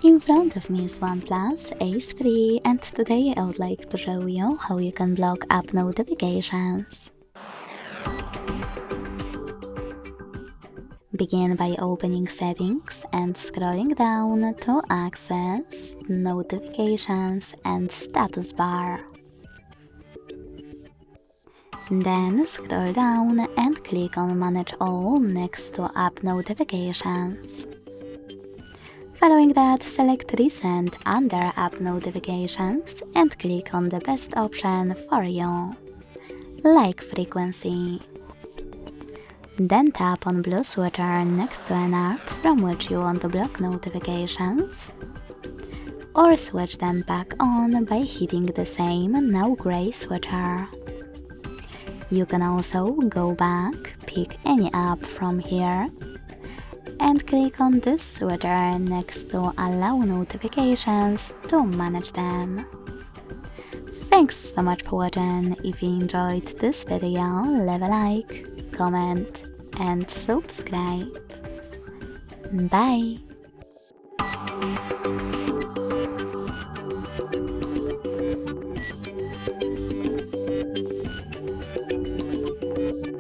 In front of me is OnePlus Ace 3 and today I would like to show you how you can block app notifications. Begin by opening Settings and scrolling down to access Notifications and Status Bar. Then scroll down and click on Manage All next to App Notifications. Following that, select Recent under App Notifications and click on the best option for you, like Frequency. Then tap on blue switcher next to an app from which you want to block notifications, or switch them back on by hitting the same now gray switcher. You can also go back, pick any app from here, and click on this switcher next to Allow Notifications to manage them. Thanks so much for watching. If you enjoyed this video, leave a like, comment and subscribe. Bye!